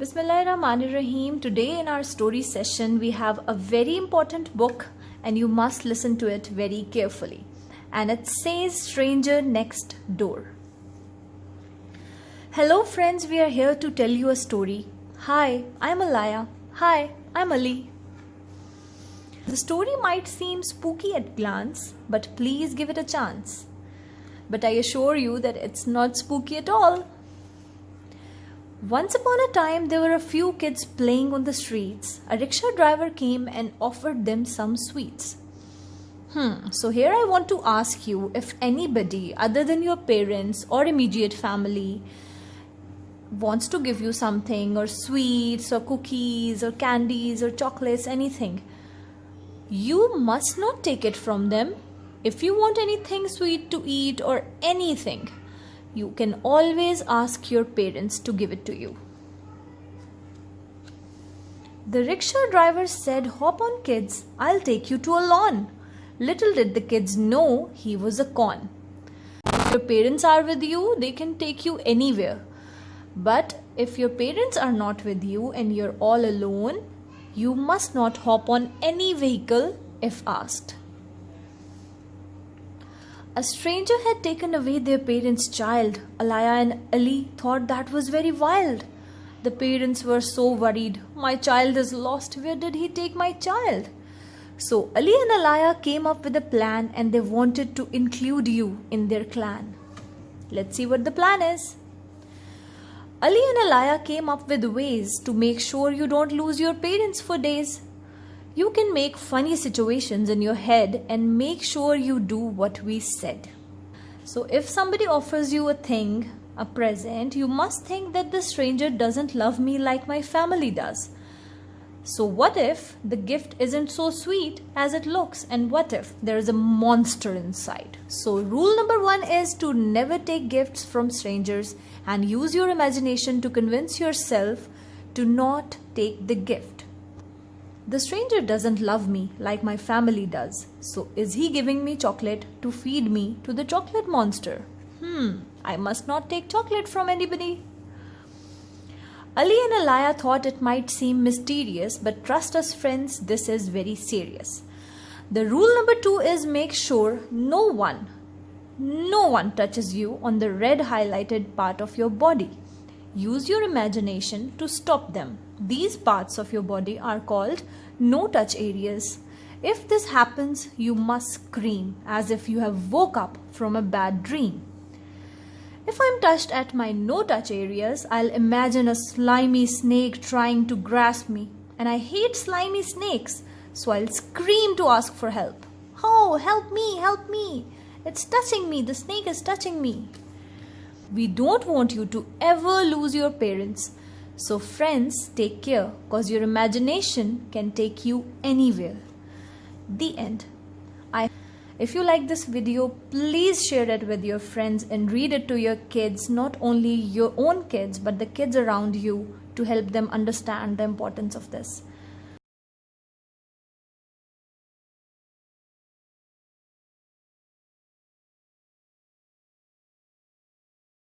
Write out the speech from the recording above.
Bismillahirrahmanirrahim. Today in our story session we have a very important book and you must listen to it very carefully. And it says Stranger Next Door. Hello friends, we are here to tell you a story. Hi, I'm Alaya. Hi, I'm Ali. The story might seem spooky at glance, but please give it a chance. But I assure you that it's not spooky at all. Once upon a time, there were a few kids playing on the streets. A rickshaw driver came and offered them some sweets. So here I want to ask you if anybody other than your parents or immediate family wants to give you something, or sweets or cookies or candies or chocolates, anything. You must not take it from them. If you want anything sweet to eat or anything, you can always ask your parents to give it to you. The rickshaw driver said, "Hop on kids, I'll take you to a lawn." Little did the kids know he was a con. If your parents are with you, they can take you anywhere. But if your parents are not with you and you're all alone, you must not hop on any vehicle if asked. A stranger had taken away their parents' child. Alaya and Ali thought that was very wild. The parents were so worried. My child is lost. Where did he take my child? So Ali and Alaya came up with a plan and they wanted to include you in their clan. Let's see what the plan is. Ali and Alaya came up with ways to make sure you don't lose your parents for days. You can make funny situations in your head and make sure you do what we said. So if somebody offers you a thing, a present, you must think that the stranger doesn't love me like my family does. So what if the gift isn't so sweet as it looks, and what if there is a monster inside? So rule number 1 is to never take gifts from strangers and use your imagination to convince yourself to not take the gift. The stranger doesn't love me like my family does. So is he giving me chocolate to feed me to the chocolate monster? I must not take chocolate from anybody. Ali and Alaya thought it might seem mysterious, but trust us friends, this is very serious. The rule number 2 is make sure no one touches you on the red highlighted part of your body. Use your imagination to stop them. These parts of your body are called no-touch areas. If this happens, you must scream as if you have woke up from a bad dream. If I'm touched at my no-touch areas, I'll imagine a slimy snake trying to grasp me. And I hate slimy snakes, so I'll scream to ask for help. Oh, help me, help me. It's touching me, the snake is touching me. We don't want you to ever lose your parents. So friends, take care, cause your imagination can take you anywhere. The end. If you like this video, please share it with your friends and read it to your kids, not only your own kids, but the kids around you, to help them understand the importance of this.